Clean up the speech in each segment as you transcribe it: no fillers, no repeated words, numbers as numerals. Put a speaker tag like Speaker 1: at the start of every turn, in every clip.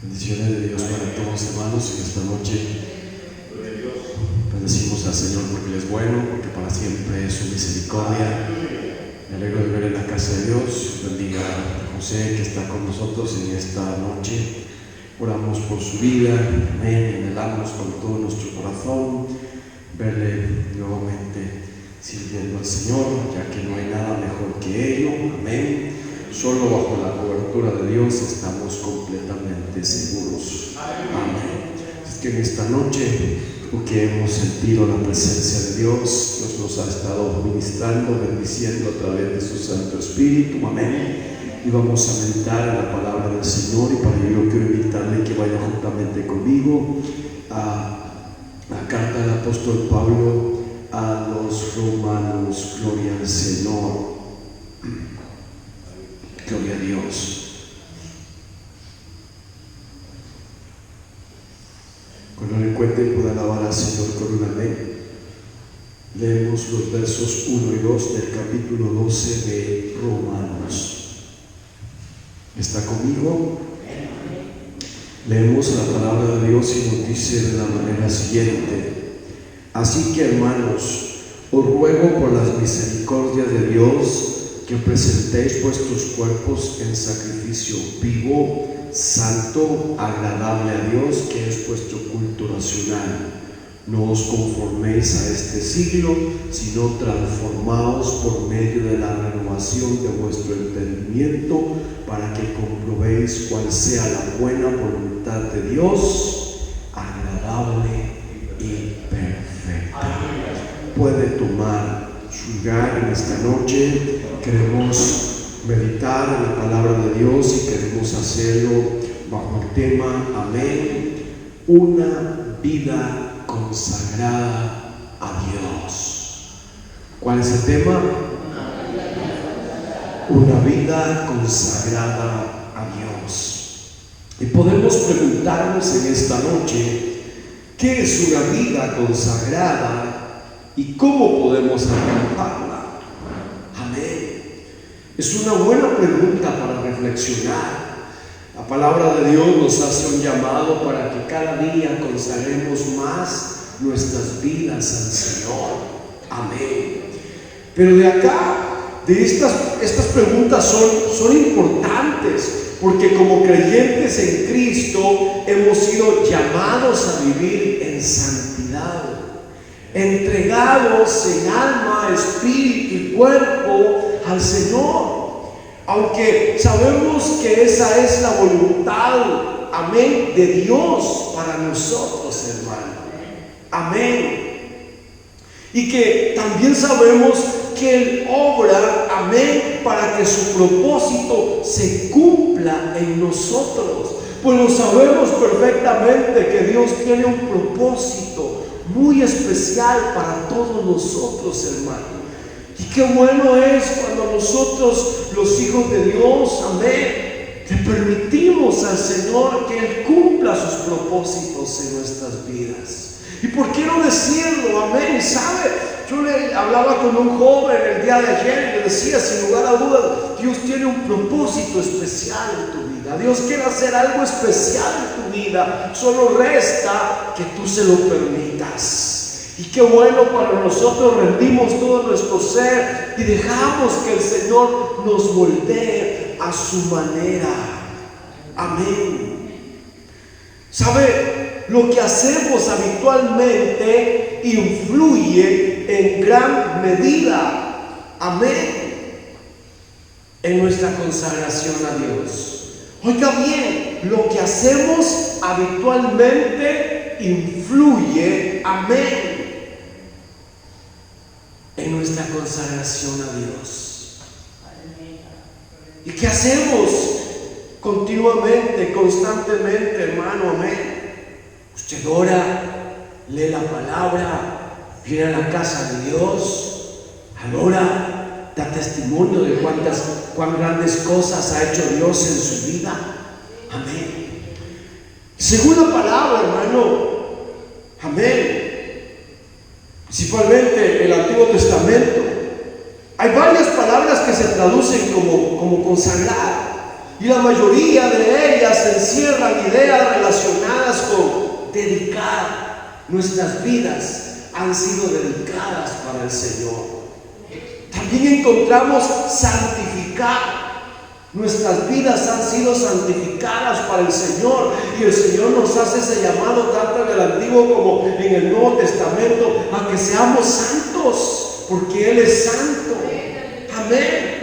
Speaker 1: Bendiciones de Dios para todos, hermanos. En esta noche bendecimos al Señor porque Él es bueno, porque para siempre es su misericordia. Me alegro de ver en la casa de Dios. Bendiga a José que está con nosotros en esta noche. Oramos por su vida, amén. Anhelamos con todo nuestro corazón verle nuevamente sirviendo al Señor, ya que no hay nada mejor que ello, amén. Solo bajo la cobertura de Dios estamos completamente seguros, amén. Es que en esta noche, porque hemos sentido la presencia de Dios, Dios nos ha estado ministrando, bendiciendo a través de su Santo Espíritu, amén. Y vamos a meditar en la palabra del Señor, y para ello quiero invitarle que vaya juntamente conmigo a la carta del apóstol Pablo a los romanos. Gloria al Señor, gloria a Dios. Cuando lo encuentren pueda alabar al Señor con un amén. Leemos los versos 1 y 2 del capítulo 12 de Romanos. ¿Está conmigo? Leemos la palabra de Dios y nos dice de la manera siguiente: así que, hermanos, os ruego por las misericordias de Dios que presentéis vuestros cuerpos en sacrificio vivo, santo, agradable a Dios, que es vuestro culto racional. No os conforméis a este siglo, sino transformaos por medio de la renovación de vuestro entendimiento, para que comprobéis cuál sea la buena voluntad de Dios, agradable y perfecta. Puede tomar su lugar en esta noche. Queremos meditar en la palabra de Dios y queremos hacerlo bajo el tema, amén, una vida consagrada a Dios. ¿Cuál es el tema? Una vida consagrada a Dios. Y podemos preguntarnos en esta noche: ¿qué es una vida consagrada y cómo podemos alcanzarla? Amén. Es una buena pregunta para reflexionar. La palabra de Dios nos hace un llamado para que cada día consagremos más nuestras vidas al Señor. Amén. Pero de acá, de estas preguntas son importantes, porque como creyentes en Cristo hemos sido llamados a vivir en santidad, entregados en alma, espíritu y cuerpo al Señor. Aunque sabemos que esa es la voluntad, amén, de Dios para nosotros, hermano. Amén. Y que también sabemos que Él obra, amén, para que su propósito se cumpla en nosotros. Pues lo sabemos perfectamente que Dios tiene un propósito muy especial para todos nosotros, hermano. Y qué bueno es cuando nosotros, los hijos de Dios, amén, le permitimos al Señor que Él cumpla sus propósitos en nuestras vidas. ¿Y por qué no decirlo? Amén. ¿Sabe? Yo le hablaba con un joven el día de ayer y le decía, sin lugar a dudas, Dios tiene un propósito especial en tu vida. Dios quiere hacer algo especial en tu vida. Solo resta que tú se lo permitas. Y qué bueno cuando nosotros rendimos todo nuestro ser y dejamos que el Señor nos moldee a su manera. Amén. ¿Sabe? Lo que hacemos habitualmente influye en gran medida, amén, en nuestra consagración a Dios. Oiga bien, lo que hacemos habitualmente influye, amén, en nuestra consagración a Dios. ¿Y qué hacemos continuamente, constantemente, hermano? Amén. Usted ora, lee la palabra, viene a la casa de Dios, adora, da testimonio de cuán grandes cosas ha hecho Dios en su vida. Amén. Según la palabra, hermano, amén, principalmente el Antiguo Testamento, hay varias palabras que se traducen como consagrar. Y la mayoría de ellas encierran ideas relacionadas con dedicar. Nuestras vidas han sido dedicadas para el Señor. También encontramos santificar. Nuestras vidas han sido santificadas para el Señor, y el Señor nos hace ese llamado tanto en el Antiguo como en el Nuevo Testamento a que seamos santos, porque Él es santo. Amén.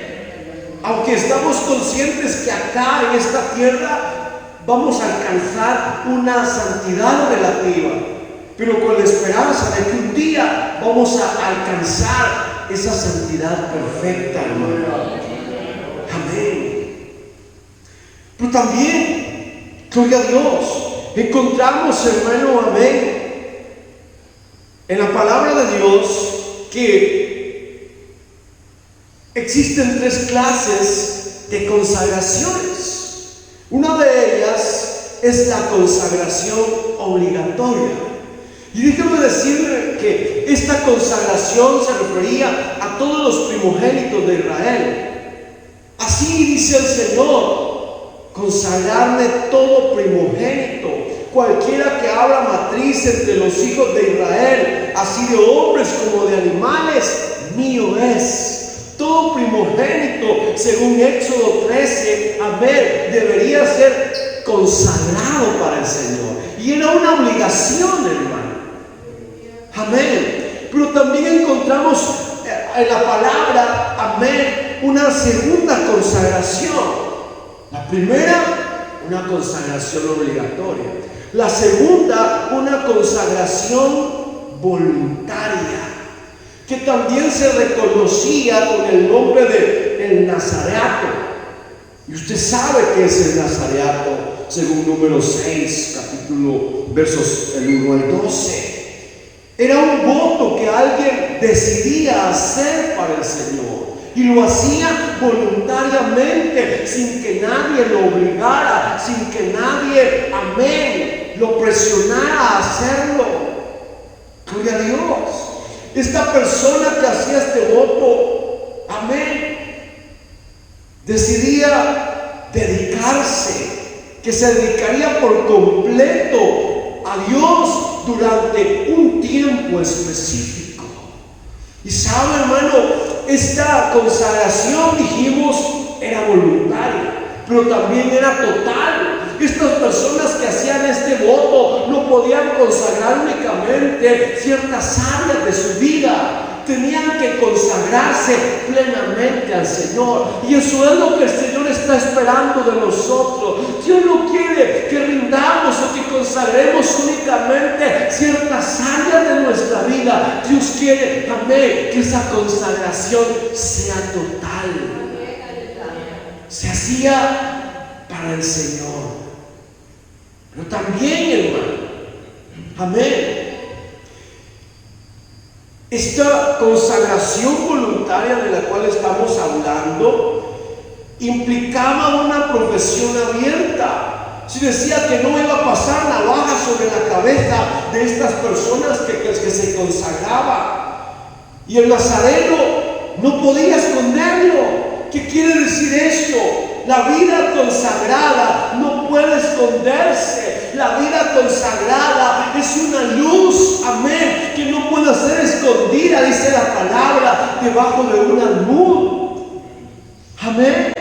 Speaker 1: Aunque estamos conscientes que acá en esta tierra vamos a alcanzar una santidad relativa, pero con la esperanza de que un día vamos a alcanzar esa santidad perfecta, hermano. Amén. Pero también, gloria a Dios, encontramos, hermano, amén, en la palabra de Dios que existen 3 clases de consagraciones. Una de ellas es la consagración obligatoria. Y déjame decirle que esta consagración se refería a todos los primogénitos de Israel. Así dice el Señor: consagrarme todo primogénito, cualquiera que abra matriz entre los hijos de Israel, así de hombres como de animales, mío es. Todo primogénito, según Éxodo 13, amén, debería ser consagrado para el Señor. Y era una obligación, hermano. Amén. Pero también encontramos en la palabra, amén, una segunda consagración. La primera, una consagración obligatoria. La segunda, una consagración voluntaria, que también se reconocía con el nombre de el nazareato. Y usted sabe qué es el nazareato, según Números 6, capítulo, versos del 1 al 12. Era un voto que alguien decidía hacer para el Señor, y lo hacía voluntariamente, sin que nadie lo obligara, sin que nadie, amén, lo presionara a hacerlo. Gloria a Dios. Esta persona que hacía este voto, amén, decidía dedicarse, que se dedicaría por completo a Dios durante un tiempo específico. Y sabe, hermano, esta consagración, dijimos, era voluntaria, pero también era total. Estas personas que hacían este voto no podían consagrar únicamente ciertas áreas de su vida, tenían que consagrarse plenamente al Señor. Y eso es lo que el Señor está esperando de nosotros. Dios no quiere que rindamos o que consagremos únicamente ciertas áreas de nuestra vida. Dios quiere, amén, que esa consagración sea total. Se hacía para el Señor. Pero también, hermano, amén, esta consagración voluntaria de la cual estamos hablando implicaba una profesión abierta. Si decía que no iba a pasar navaja sobre la cabeza de estas personas que se consagraban, y el nazareno no podía esconderlo. ¿Qué quiere decir esto? La vida consagrada no puede esconderse. La vida consagrada es una luz, amén, que no puede ser escondida, dice la palabra, debajo de un almud. Amén.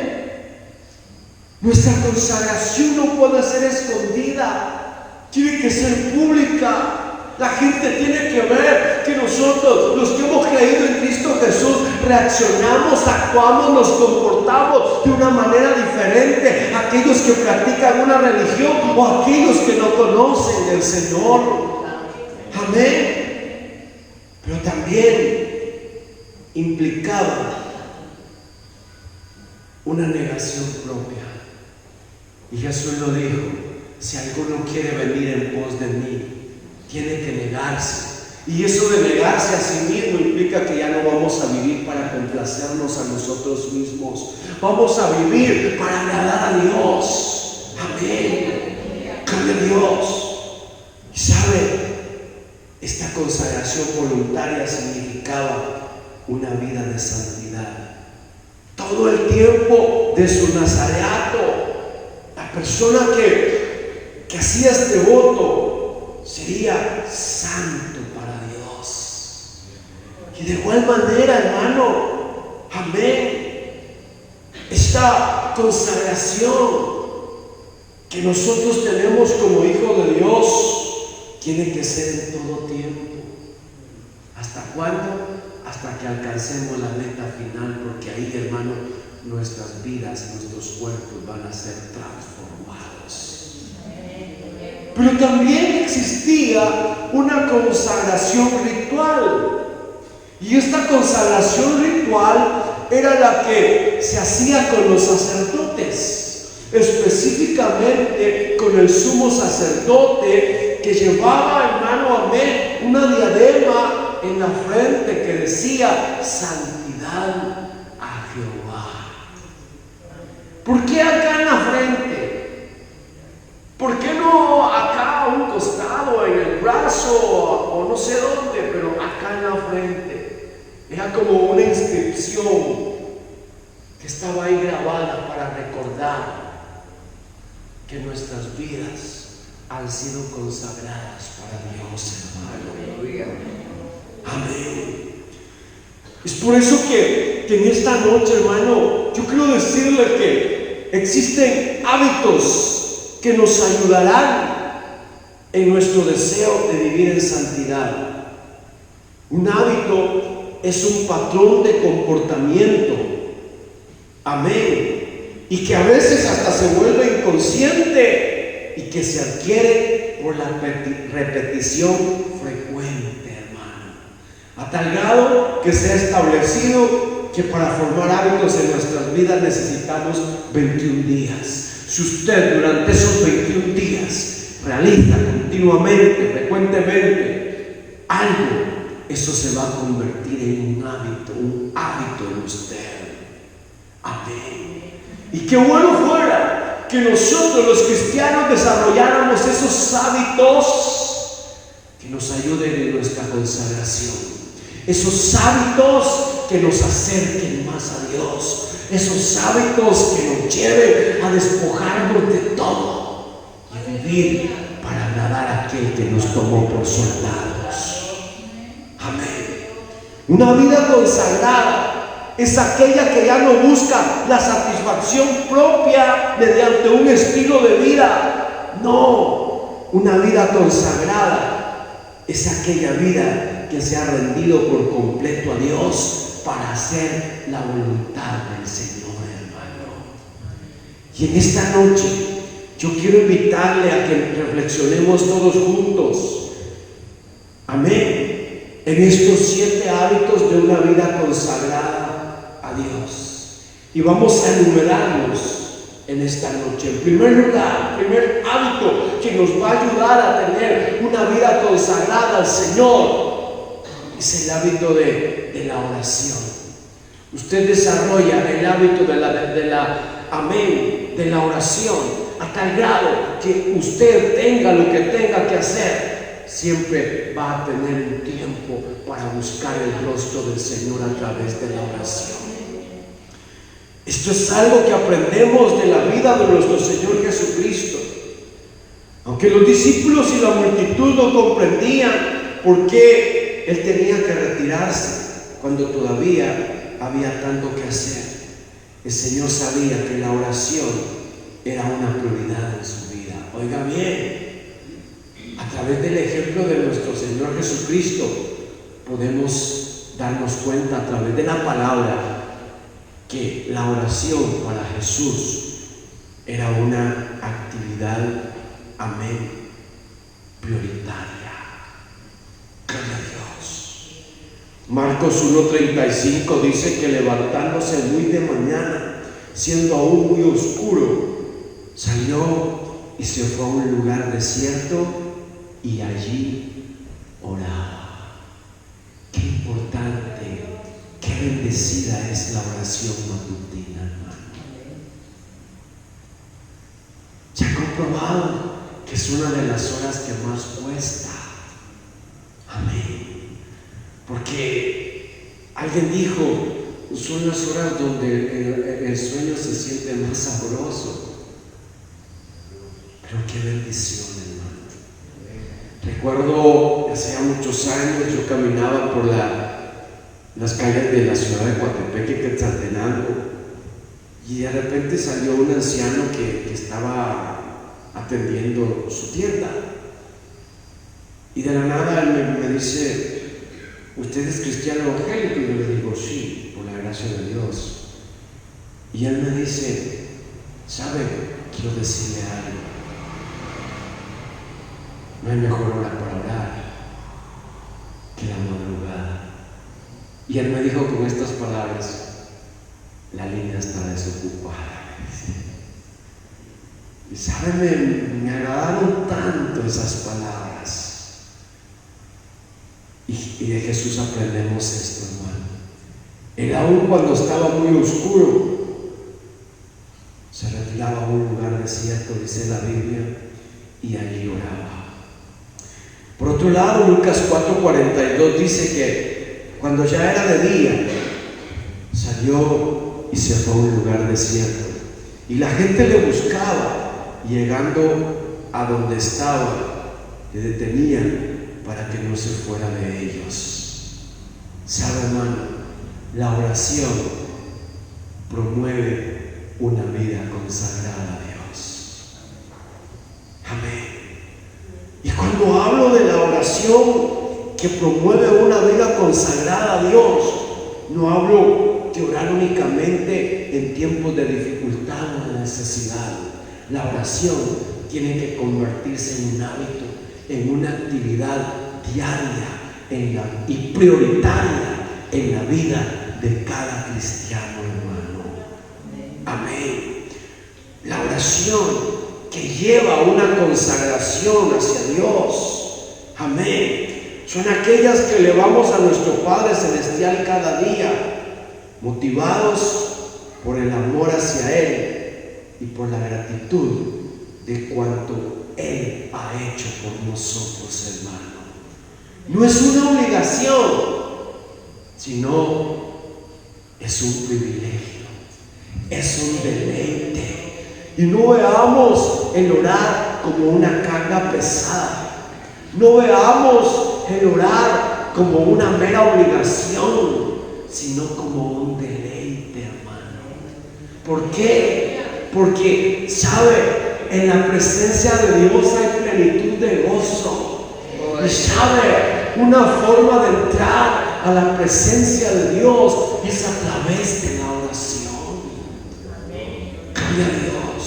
Speaker 1: Nuestra consagración no puede ser escondida, tiene que ser pública. La gente tiene que ver que nosotros, los que hemos creído en Cristo Jesús, reaccionamos, actuamos, nos comportamos de una manera diferente a aquellos que practican una religión o a aquellos que no conocen del Señor. Amén. Pero también implicaba una negación propia. Y Jesús lo dijo: si alguno quiere venir en pos de mí, tiene que negarse. Y eso de negarse a sí mismo implica que ya no vamos a vivir para complacernos a nosotros mismos. Vamos a vivir para agradar a Dios. Amén. Gloria a Dios. Y sabe, esta consagración voluntaria significaba una vida de santidad. Todo el tiempo de su nazareato, persona que hacía este voto sería santo para Dios. Y de igual manera, hermano, amén, esta consagración que nosotros tenemos como hijos de Dios tiene que ser en todo tiempo. ¿Hasta cuándo? Hasta que alcancemos la meta final, porque ahí, hermano, nuestras vidas, nuestros cuerpos van a ser transformados. Pero también existía una consagración ritual, y esta consagración ritual era la que se hacía con los sacerdotes, específicamente con el sumo sacerdote, que llevaba, hermano, amén, una diadema en la frente que decía santidad a Jehová. ¿Por qué acá en la frente? ¿Por qué no acá a un costado, en el brazo, o no sé dónde, pero acá en la frente? Era como una inscripción que estaba ahí grabada para recordar que nuestras vidas han sido consagradas para Dios, hermano. Amén. Es por eso que en esta noche, hermano, yo quiero decirle que existen hábitos que nos ayudarán en nuestro deseo de vivir en santidad. Un hábito es un patrón de comportamiento, amén, y que a veces hasta se vuelve inconsciente y que se adquiere por la repetición frecuente, hermano, a tal grado que se ha establecido que para formar hábitos en nuestras vidas necesitamos 21 días. Si usted durante esos 21 días realiza continuamente, frecuentemente algo, eso se va a convertir en un hábito en usted. Amén. Y qué bueno fuera que nosotros los cristianos desarrolláramos esos hábitos que nos ayuden en nuestra consagración, esos hábitos que nos acerquen más a Dios, esos hábitos que nos lleven a despojarnos de todo y vivir para agradar a aquel que nos tomó por soldados. Amén. Una vida consagrada es aquella que ya no busca la satisfacción propia mediante un estilo de vida. No, una vida consagrada es aquella vida que se ha rendido por completo a Dios para hacer la voluntad del Señor, hermano. Y en esta noche yo quiero invitarle a que reflexionemos todos juntos, amén, en estos 7 hábitos de una vida consagrada a Dios. Y vamos a enumerarlos en esta noche. En primer lugar, el primer hábito que nos va a ayudar a tener una vida consagrada al Señor es el hábito de la oración. Usted desarrolla el hábito de la oración a tal grado que usted tenga lo que tenga que hacer, siempre va a tener un tiempo para buscar el rostro del Señor a través de la oración. Esto es algo que aprendemos de la vida de nuestro Señor Jesucristo. Aunque los discípulos y la multitud no comprendían por qué Él tenía que retirarse cuando todavía había tanto que hacer, el Señor sabía que la oración era una prioridad en su vida. Oiga bien, a través del ejemplo de nuestro Señor Jesucristo podemos darnos cuenta a través de la palabra que la oración para Jesús era una actividad, amén, prioritaria. Gloria a Dios. Marcos 1:35 dice que levantándose muy de mañana, siendo aún muy oscuro, salió y se fue a un lugar desierto y allí oraba. Qué importante, qué bendecida es la oración matutina, hermano. Se ha comprobado que es una de las horas que más cuesta. Amén. Porque alguien dijo, son las horas donde el sueño se siente más sabroso. Pero qué bendición, hermano. Recuerdo hace ya muchos años yo caminaba por las calles de la ciudad de Coatepeque, Quetzaltenango, y de repente salió un anciano que estaba atendiendo su tienda. Y de la nada él me dice: ¿usted es cristiano evangélico? Y yo le digo: sí, por la gracia de Dios. Y él me dice: ¿sabe? Quiero decirle algo. No hay mejor hora para orar que la madrugada. Y él me dijo con estas palabras: la línea está desocupada. Y sabe, me agradaron tanto esas palabras. Y de Jesús aprendemos esto, hermano. Él, aún cuando estaba muy oscuro, se retiraba a un lugar desierto, dice la Biblia, y allí oraba. Por otro lado, Lucas 4:42 dice que cuando ya era de día, salió y se fue a un lugar desierto. Y la gente le buscaba. Llegando a donde estaba, le detenían para que no se fuera de ellos. ¿Sabe, hermano? La oración promueve una vida consagrada a Dios. Amén. Y cuando hablo de la oración que promueve una vida consagrada a Dios, no hablo de orar únicamente en tiempos de dificultad o de necesidad. La oración tiene que convertirse en un hábito, en una actividad diaria y prioritaria en la vida de cada cristiano, hermano. Amén. La oración que lleva una consagración hacia Dios. Amén. Son aquellas que elevamos a nuestro Padre Celestial cada día, motivados por el amor hacia Él y por la gratitud de cuanto Él ha hecho por nosotros, hermano. No es una obligación, sino es un privilegio, es un deleite. Y no veamos el orar como una carga pesada, no veamos el orar como una mera obligación, sino como un deleite, hermano. ¿Por qué? Porque, ¿sabe? En la presencia de Dios hay plenitud de gozo. Y, ¿sabe? Una forma de entrar a la presencia de Dios es a través de la oración. Gloria a Dios.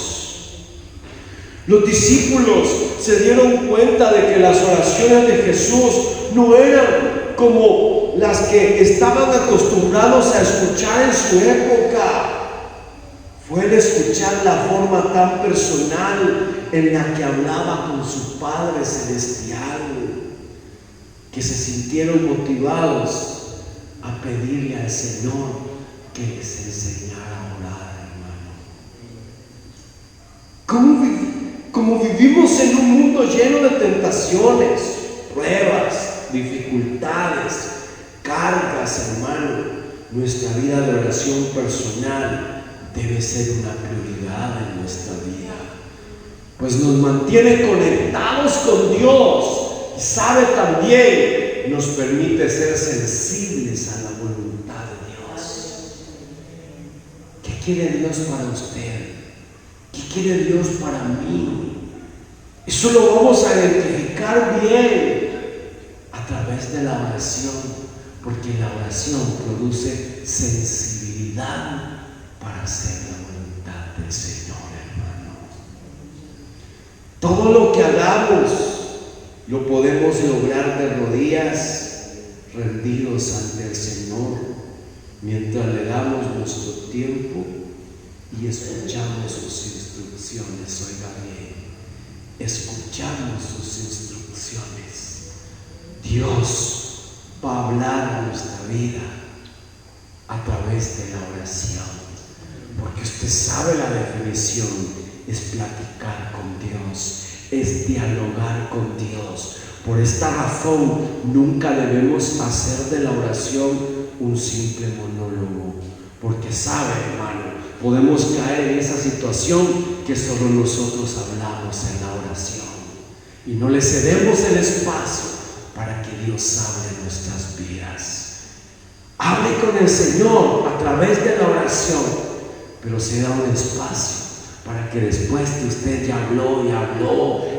Speaker 1: Los discípulos se dieron cuenta de que las oraciones de Jesús no eran como las que estaban acostumbrados a escuchar en su época. Fue el escuchar la forma tan personal en la que hablaba con su Padre Celestial, que se sintieron motivados a pedirle al Señor que les enseñara a orar, hermano. Como vivimos en un mundo lleno de tentaciones, pruebas, dificultades, cargas, hermano, nuestra vida de oración personal debe ser una prioridad en nuestra vida, pues nos mantiene conectados con Dios y, sabe, también nos permite ser sensibles a la voluntad de Dios. ¿Qué quiere Dios para usted? ¿Qué quiere Dios para mí? Eso lo vamos a identificar bien a través de la oración, porque la oración produce sensibilidad para hacer la voluntad del Señor, hermano. Todo lo que hagamos lo podemos lograr de rodillas, rendidos ante el Señor, mientras le damos nuestro tiempo y escuchamos sus instrucciones. Oiga bien, escuchamos sus instrucciones. Dios va a hablar a nuestra vida a través de la oración. Porque usted sabe la definición, es platicar con Dios, es dialogar con Dios. Por esta razón, nunca debemos hacer de la oración un simple monólogo, Porque sabe, hermano, podemos caer en esa situación que solo nosotros hablamos en la oración y no le cedemos el espacio para que Dios hable en nuestras vidas. Hable con el Señor a través de la oración, pero se da un espacio para que después que usted ya habló,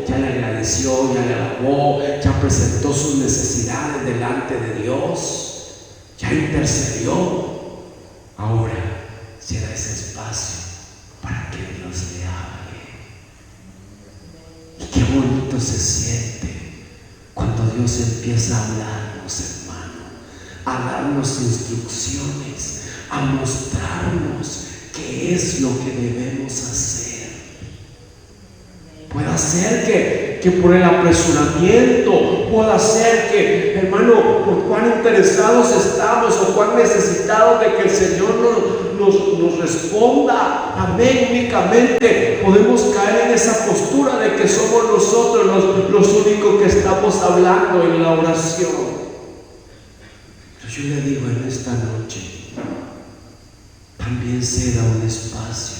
Speaker 1: ya le agradeció, ya le alabó, ya presentó sus necesidades delante de Dios, ya intercedió, ahora se da ese espacio para que Dios le hable. Y qué bonito se siente cuando Dios empieza a hablarnos, hermano, a darnos instrucciones, a mostrarnos qué es lo que debemos hacer. Puede ser que por el apresuramiento, puede ser que, hermano, por cuán interesados estamos o cuán necesitados de que el Señor nos responda, amén, únicamente podemos caer en esa postura de que somos nosotros los únicos que estamos hablando en la oración. Pero yo le digo en esta noche, también se da un espacio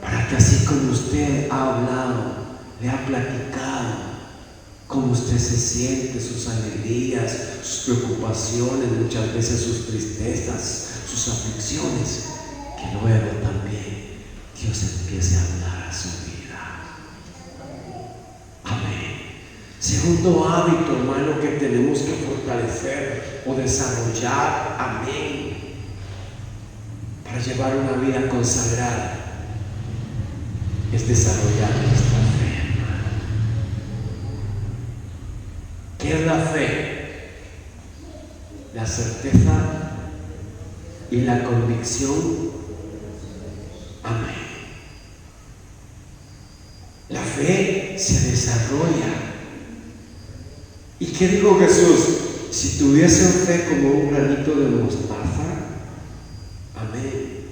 Speaker 1: para que así como usted ha hablado, le ha platicado cómo usted se siente, sus alegrías, sus preocupaciones, muchas veces sus tristezas, sus aflicciones, que luego también Dios empiece a hablar a su vida. Amén. Segundo hábito, hermano, que tenemos que fortalecer o desarrollar, amén, para llevar una vida consagrada, es desarrollar nuestra fe, hermano. ¿Qué es la fe? La certeza y la convicción. Amén. La fe se desarrolla. ¿Y qué dijo Jesús? Si tuviesen fe como un granito de mostaza, amén.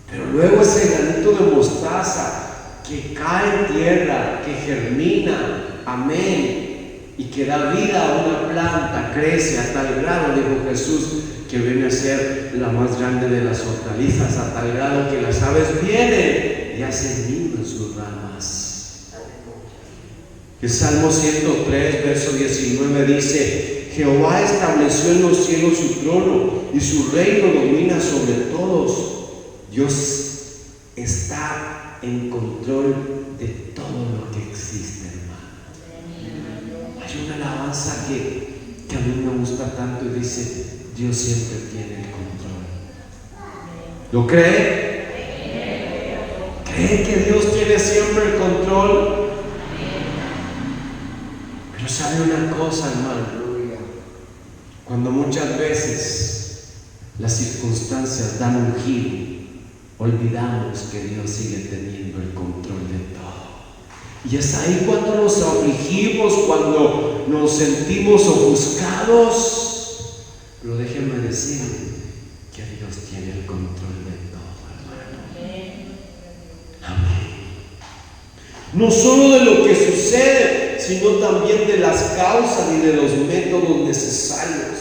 Speaker 1: Pero luego ese granito de mostaza que cae en tierra, que germina, amén, y que da vida a una planta, crece a tal grado, dijo Jesús, que viene a ser la más grande de las hortalizas, a tal grado que las aves vienen y hacen nido en sus ramas. El Salmo 103, verso 19 dice: Jehová estableció en los cielos su trono y su reino domina sobre todos. Dios está en control de todo lo que existe, hermano. Hay una alabanza que a mí me gusta tanto y dice: Dios siempre tiene el control. ¿Lo cree? ¿Cree que Dios tiene siempre el control? Pero sabe una cosa, hermano, cuando muchas veces las circunstancias dan un giro, olvidamos que Dios sigue teniendo el control de todo. Y es ahí cuando nos afligimos, cuando nos sentimos ofuscados. Pero déjenme decir que Dios tiene el control de todo, hermano. Amén. No solo de lo que sucede, sino también de las causas y de los métodos necesarios.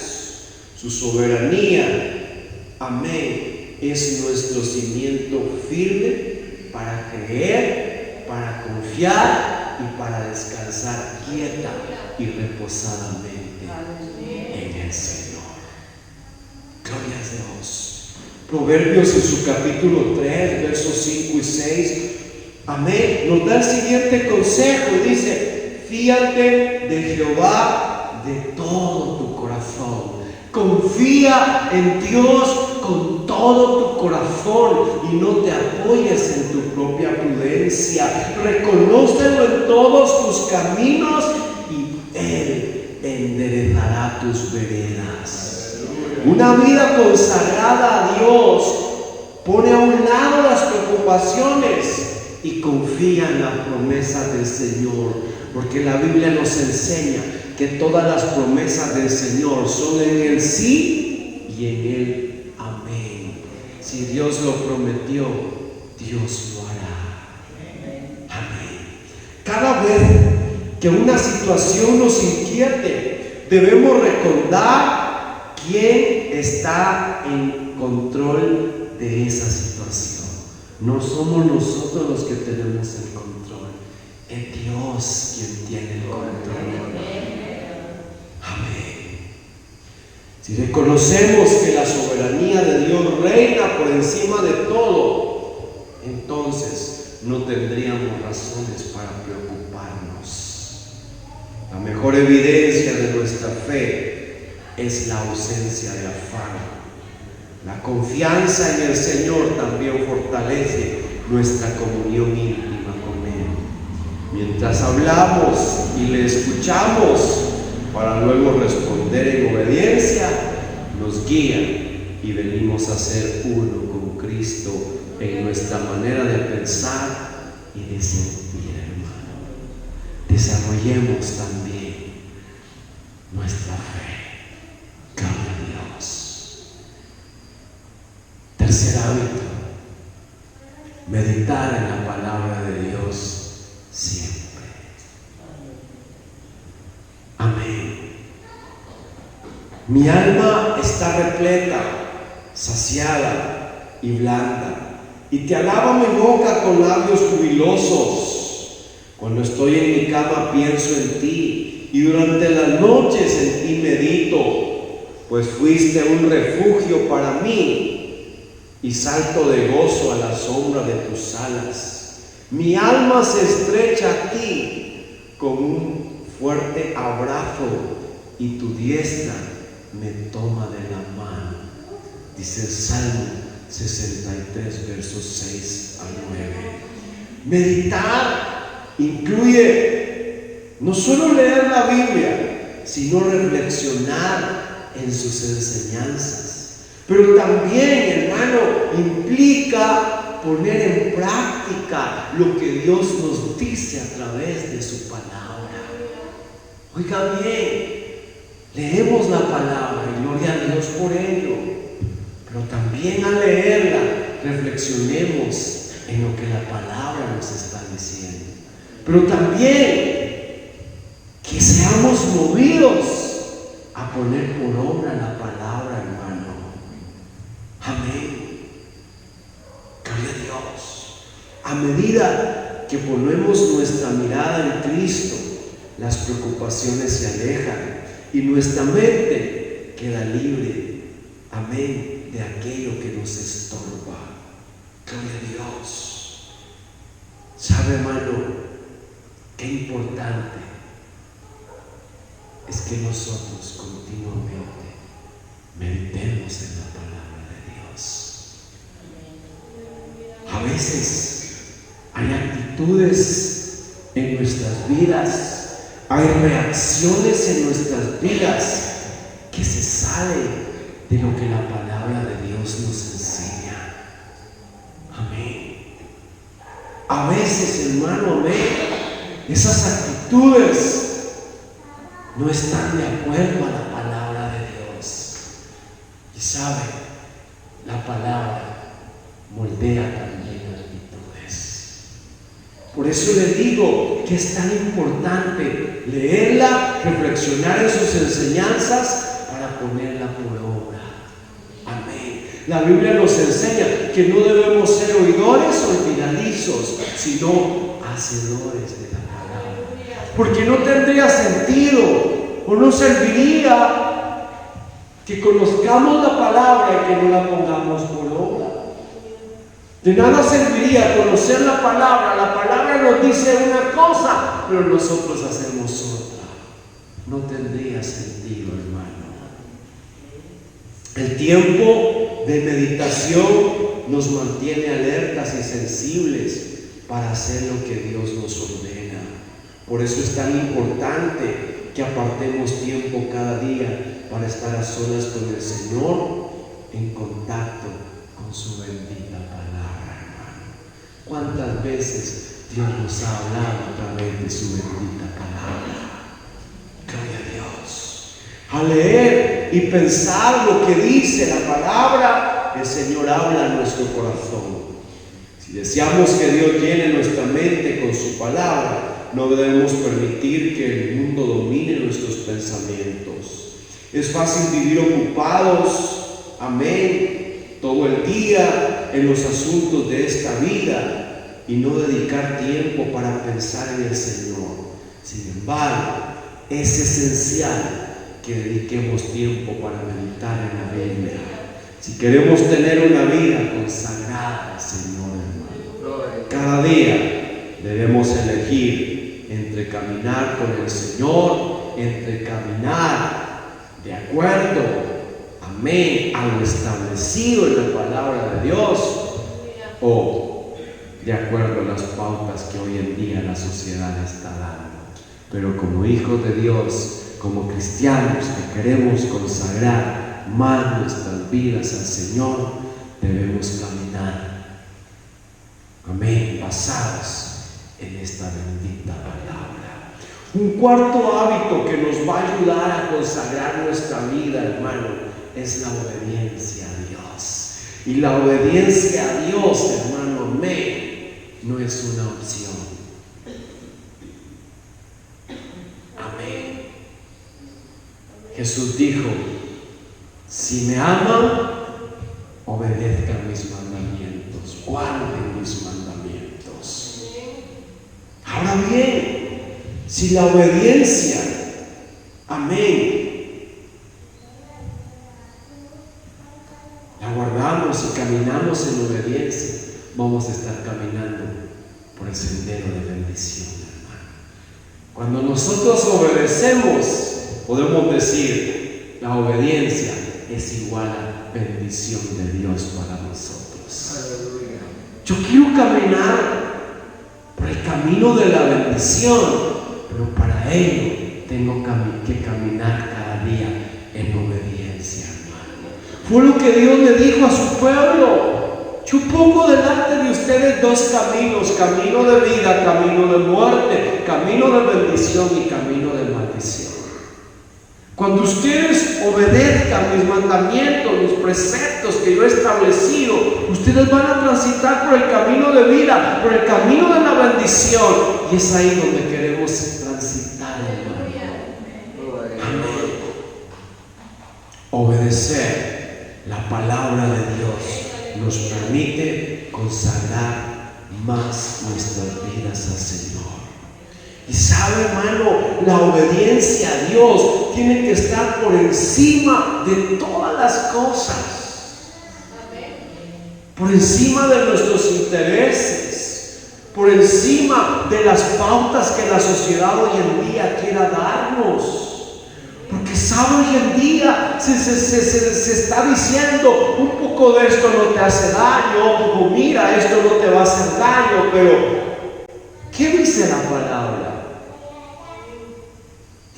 Speaker 1: Su soberanía, amén, es nuestro cimiento firme para creer, para confiar y para descansar quieta y reposadamente en el Señor. Gloria a Dios. Proverbios en su capítulo 3, versos 5 y 6, amén, nos da el siguiente consejo y dice: fíate de Jehová de todo tu corazón. Confía en Dios con todo tu corazón y no te apoyes en tu propia prudencia. Reconócelo en todos tus caminos y Él enderezará tus veredas. Una vida consagrada a Dios pone a un lado las preocupaciones y confía en la promesa del Señor, porque la Biblia nos enseña que todas las promesas del Señor son en el sí y en el amén. Si Dios lo prometió, Dios lo hará. Amén. Cada vez que una situación nos inquiete, debemos recordar ¿quién está en control de esa situación? No somos nosotros los que tenemos el control, es Dios quien tiene el control. Amén. Si reconocemos que la soberanía de Dios reina por encima de todo, entonces no tendríamos razones para preocuparnos. La mejor evidencia de nuestra fe es la ausencia de afán. La confianza en el Señor también fortalece nuestra comunión íntima con Él. Mientras hablamos y le escuchamos, para luego responder en obediencia, nos guía y venimos a ser uno con Cristo en nuestra manera de pensar y de sentir, hermano. Desarrollemos también nuestra fe. Gloria a Dios. Tercer hábito: meditar en la palabra de Dios siempre. Amén. Mi alma está repleta, saciada y blanda, y te alaba mi boca con labios jubilosos. Cuando estoy en mi cama pienso en ti, y durante las noches en ti medito, pues fuiste un refugio para mí, y salto de gozo a la sombra de tus alas. Mi alma se estrecha a ti con un fuerte abrazo, y tu diestra me toma de la mano. Dice el Salmo 63, versos 6 al 9. Meditar incluye no solo leer la Biblia, sino reflexionar en sus enseñanzas. Pero también, hermano, implica poner en práctica lo que Dios nos dice a través de su palabra. Oiga bien, leemos la palabra y gloria a Dios por ello, pero también al leerla reflexionemos en lo que la palabra nos está diciendo. Pero también que seamos movidos a poner por obra la palabra, hermano. Amén. Gloria a Dios. A medida que ponemos nuestra mirada en Cristo, las preocupaciones se alejan y nuestra mente queda libre, amén, de aquello que nos estorba. Gloria a Dios. ¿Sabe, hermano, qué importante es que nosotros continuamente meditemos en la palabra de Dios? A veces hay actitudes en nuestras vidas, hay reacciones en nuestras vidas que se salen de lo que la palabra de Dios nos enseña. Amén. A veces, hermano, amén, esas actitudes no están de acuerdo a la palabra de Dios. Y sabe, la palabra moldea también actitudes. Por eso le digo que es tan importante leerla, reflexionar en sus enseñanzas para ponerla por obra. Amén. La Biblia nos enseña que no debemos ser oidores olvidadizos, sino hacedores de la palabra. Porque no tendría sentido o no serviría que conozcamos la palabra y que no la pongamos por obra. De nada serviría conocer la palabra nos dice una cosa, pero nosotros hacemos otra. No tendría sentido, hermano. El tiempo de meditación nos mantiene alertas y sensibles para hacer lo que Dios nos ordena. Por eso es tan importante que apartemos tiempo cada día para estar a solas con el Señor, en contacto con su bendita palabra, hermano. ¿Cuántas veces Dios nos ha hablado a través de su bendita palabra? Gloria a Dios. Al leer y pensar lo que dice la palabra, el Señor habla a nuestro corazón. Si deseamos que Dios llene nuestra mente con su palabra, no debemos permitir que el mundo domine nuestros pensamientos. Es fácil vivir ocupados, amén, todo el día en los asuntos de esta vida y no dedicar tiempo para pensar en el Señor. Sin embargo, es esencial que dediquemos tiempo para meditar en la Biblia. Si queremos tener una vida consagrada al Señor, hermano, cada día debemos elegir entre caminar con el Señor, entre caminar de acuerdo, amén, a lo establecido en la palabra de Dios, o de acuerdo a las pautas que hoy en día la sociedad está dando. Pero como hijos de Dios, como cristianos que queremos consagrar más nuestras vidas al Señor, debemos caminar, amén, basados en esta bendita palabra. Un cuarto hábito que nos va a ayudar a consagrar nuestra vida, hermano, es la obediencia a Dios. Y la obediencia a Dios, hermano, amén, no es una opción. Amén. Jesús dijo: si me aman, obedezcan mis mandamientos, guarden mis mandamientos. Ahora bien, si la obediencia, amén, la guardamos y caminamos en obediencia, vamos a estar caminando por el sendero de bendición, hermano. Cuando nosotros obedecemos, podemos decir, la obediencia es igual a bendición de Dios para nosotros. Aleluya. Yo quiero caminar por el camino de la bendición, pero para ello tengo que caminar cada día en obediencia, hermano. Fue lo que Dios le dijo a su pueblo: yo pongo delante de ustedes dos caminos, camino de vida, camino de muerte, camino de bendición y camino de maldición. Cuando ustedes obedezcan mis mandamientos, mis preceptos que yo he establecido, ustedes van a transitar por el camino de vida, por el camino de la bendición. Y es ahí donde queremos transitar, hermano. Amén. Obedecer la palabra de Dios nos permite consagrar más nuestras vidas al Señor. Y sabe, hermano, la obediencia a Dios tiene que estar por encima de todas las cosas. Por encima de nuestros intereses, por encima de las pautas que la sociedad hoy en día quiera darnos. Porque sabe, hoy en día se está diciendo: un poco de esto no te hace daño, o mira, esto no te va a hacer daño. Pero ¿qué dice la palabra?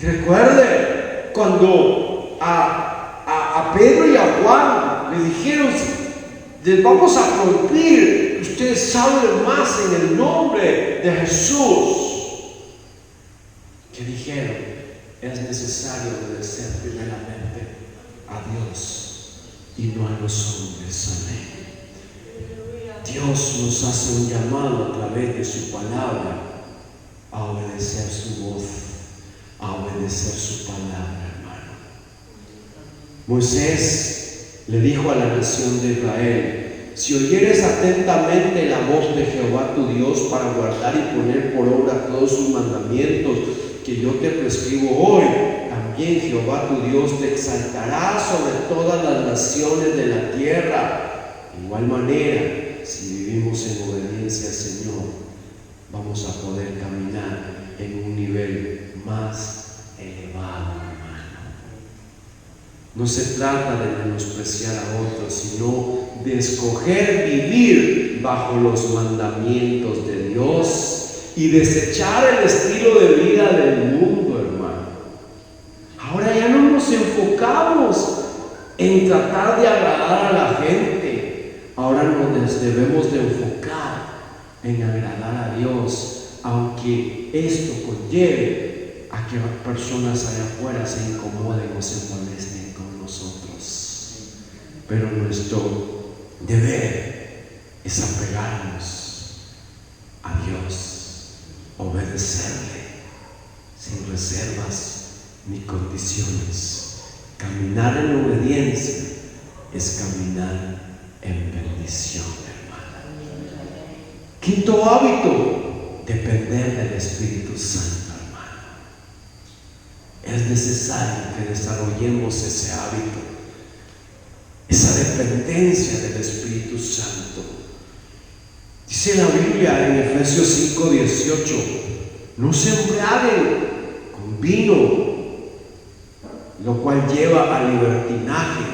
Speaker 1: Recuerde cuando a Pedro y a Juan le dijeron: les vamos a prohibir, ustedes saben más en el nombre de Jesús. ¿Qué dijeron? Es necesario obedecer primeramente a Dios y no a los hombres. Amén. Dios nos hace un llamado a través de su palabra a obedecer su voz, a obedecer su palabra, hermano. Moisés le dijo a la nación de Israel: si oyeres atentamente la voz de Jehová tu Dios para guardar y poner por obra todos sus mandamientos que yo te prescribo hoy, también Jehová tu Dios te exaltará sobre todas las naciones de la tierra. De igual manera, si vivimos en obediencia al Señor, vamos a poder caminar en un nivel más elevado, hermano. No se trata de menospreciar a otros, sino de escoger vivir bajo los mandamientos de Dios y desechar el estilo de vida del mundo, hermano. Ahora ya no nos enfocamos en tratar de agradar a la gente. Ahora nos debemos de enfocar en agradar a Dios, aunque esto conlleve a que personas allá afuera se incomoden o se molesten con nosotros. Pero nuestro deber es apegarnos a Dios, obedecerle sin reservas ni condiciones, Caminar en obediencia es caminar en bendición, hermano. Quinto hábito, depender del Espíritu Santo, hermano. Es necesario que desarrollemos ese hábito, esa dependencia del Espíritu Santo. Dice la Biblia en Efesios 5:18, no se embriaguen con vino, lo cual lleva al libertinaje,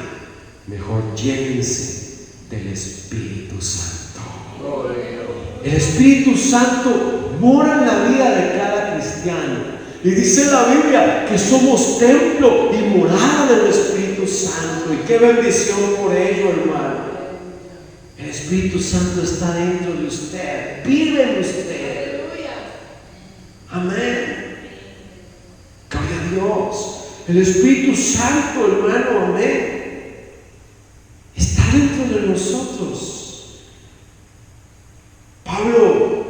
Speaker 1: mejor llévense del Espíritu Santo. El Espíritu Santo mora en la vida de cada cristiano. Y dice la Biblia que somos templo y morada del Espíritu Santo. Y qué bendición por ello, hermano. El Espíritu Santo está dentro de usted, vive en usted. Amén. Gloria a Dios. El Espíritu Santo, hermano, amén, está dentro de nosotros. Pablo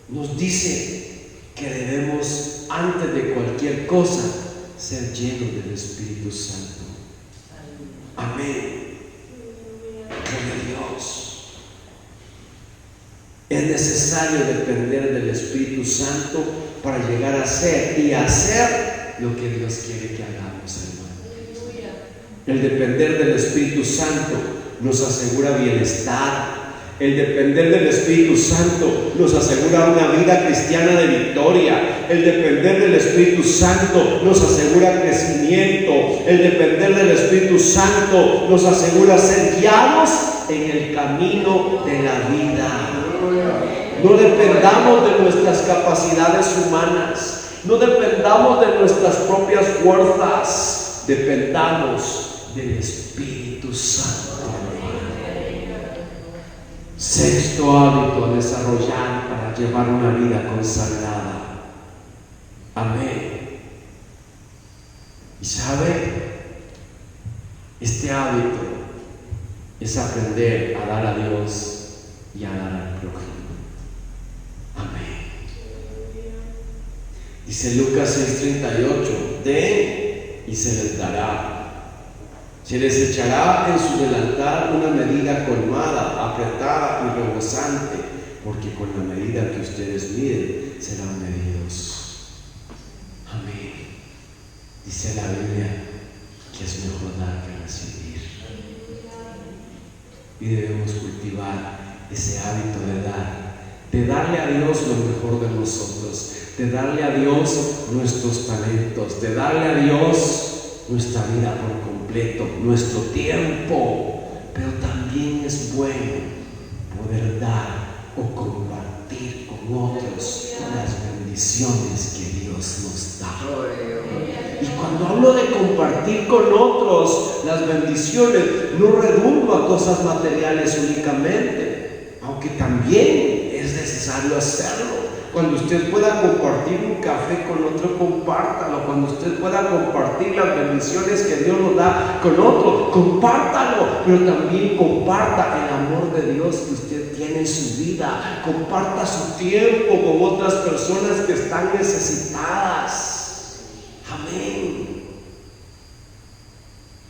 Speaker 1: nos dice que debemos, antes de cualquier cosa, ser llenos del Espíritu Santo. Amén. Gloria a Dios. Es necesario depender del Espíritu Santo para llegar a ser y hacer lo que Dios quiere que hagamos, hermano. El depender del Espíritu Santo nos asegura bienestar. El depender del Espíritu Santo nos asegura una vida cristiana de victoria. El depender del Espíritu Santo nos asegura crecimiento. El depender del Espíritu Santo nos asegura ser guiados en el camino de la vida. No dependamos de nuestras capacidades humanas. No dependamos de nuestras propias fuerzas, dependamos del Espíritu Santo. Sexto hábito a desarrollar para llevar una vida consagrada. Amén. Y sabe, este hábito es aprender a dar a Dios y a dar al prójimo. Amén. Dice Lucas 6:38, den y se les dará. Se les echará en su delantal una medida colmada, apretada y rebosante, porque con la medida que ustedes miden serán medidos. Amén. Dice la Biblia que es mejor dar que recibir. Y debemos cultivar ese hábito de darle a Dios lo mejor de nosotros, de darle a Dios nuestros talentos, de darle a Dios nuestra vida por completo, nuestro tiempo. Pero también es bueno poder dar o compartir con otros las bendiciones que Dios nos da. Y cuando hablo de compartir con otros las bendiciones, no redundo a cosas materiales únicamente, aunque también es necesario hacerlo. Cuando usted pueda compartir un café con otro, compártalo. Cuando usted pueda compartir las bendiciones que Dios nos da con otro, compártalo. Pero también comparta el amor de Dios que usted tiene en su vida. Comparta su tiempo con otras personas que están necesitadas. Amén.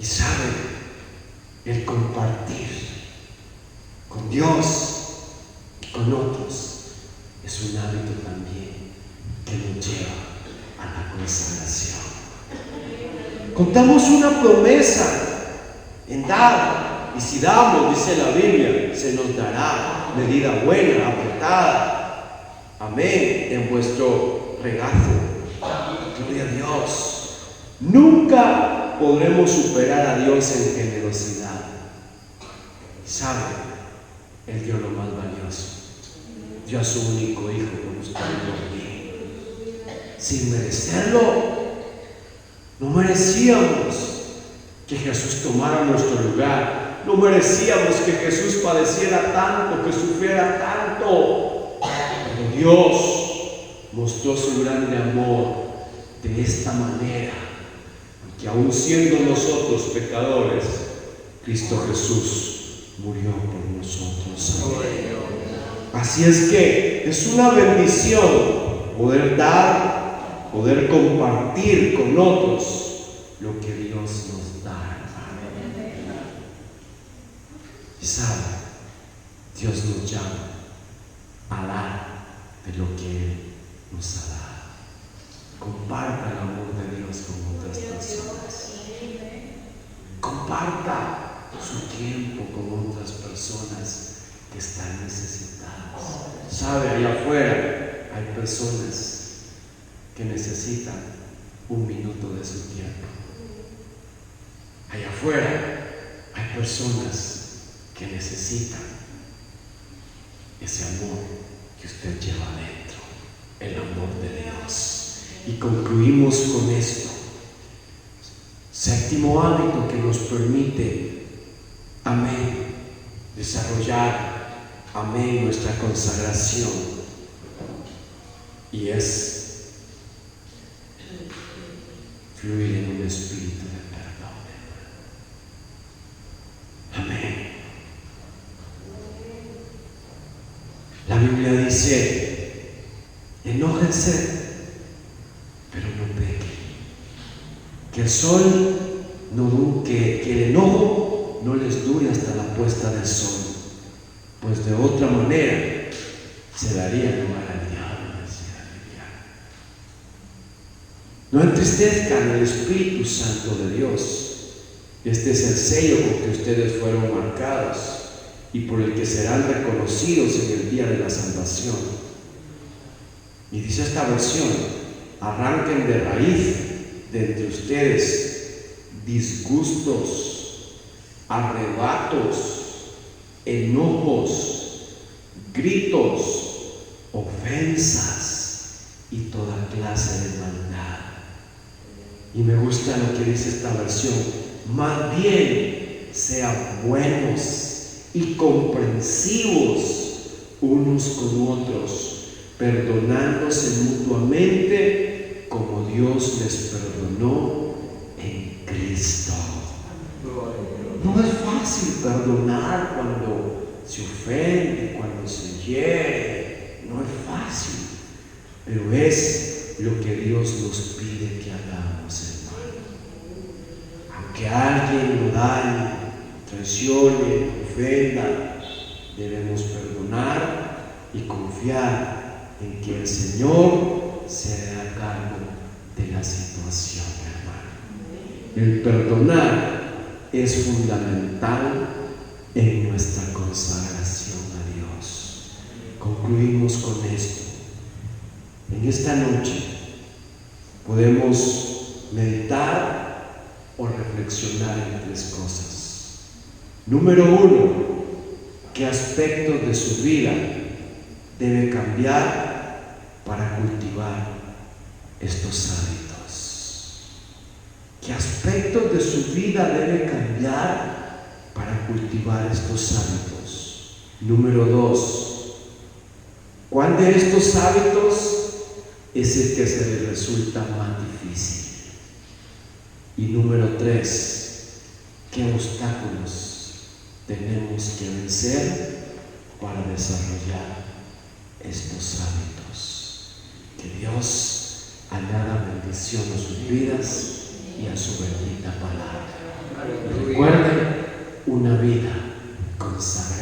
Speaker 1: Y sabe, el compartir con Dios y con otros es un hábito también que nos lleva a la consagración. Contamos una promesa en dar, y si damos, dice la Biblia, se nos dará medida buena, apretada. Amén. En vuestro regazo. Gloria a Dios. Nunca podremos superar a Dios en generosidad. ¿Sabe? Él dio lo más valioso. Dio a su único hijo por usted y por mí, sin merecerlo. No merecíamos que Jesús tomara nuestro lugar. No merecíamos que Jesús padeciera tanto, que sufriera tanto. Pero Dios mostró su grande amor de esta manera, que aun siendo nosotros pecadores, Cristo Jesús murió por nosotros. Amén. Así es que es una bendición poder dar, poder compartir con otros lo que Dios nos da, hermano. Y sabe, Dios nos llama a dar de lo que Él nos ha dado. Comparta el amor de Dios con otras personas. Comparta su tiempo con otras personas que están necesitadas. Sabe, allá afuera hay personas que necesitan un minuto de su tiempo. Allá afuera hay personas que necesitan ese amor que usted lleva adentro, el amor de Dios. Y concluimos con esto. Séptimo hábito que nos permite, amén, desarrollar, amén, nuestra consagración. Y es fluir en un espíritu de perdón. Amén. La Biblia dice: enójense, pero no pequen. Que el sol que el enojo no les dure hasta la puesta del sol, pues de otra manera se daría lugar al diablo, decía la Biblia. No entristezcan el Espíritu Santo de Dios. Este es el sello con que ustedes fueron marcados y por el que serán reconocidos en el día de la salvación. Y dice esta versión: arranquen de raíz de entre ustedes disgustos, arrebatos, enojos, gritos, ofensas y toda clase de maldad. Y me gusta lo que dice esta versión: más bien sean buenos y comprensivos unos con otros, perdonándose mutuamente como Dios les perdonó en Cristo. No es fácil perdonar cuando se ofende, cuando se hiere. No es fácil, pero es lo que Dios nos pide que hagamos, hermano. Aunque alguien lo dañe, traicione, ofenda, debemos perdonar y confiar en que el Señor se hará cargo de la situación, hermano. El perdonar es fundamental en nuestra consagración a Dios. Concluimos con esto. En esta noche podemos meditar o reflexionar en tres cosas. Número uno, ¿qué aspectos de su vida debe cambiar para cultivar estos hábitos? ¿Qué aspectos de su vida debe cambiar para cultivar estos hábitos? Número dos, ¿cuál de estos hábitos es el que se le resulta más difícil? Y número tres, ¿qué obstáculos tenemos que vencer para desarrollar estos hábitos? Que Dios añada bendición a sus vidas y a su bendita palabra. Recuerden, una vida consagrada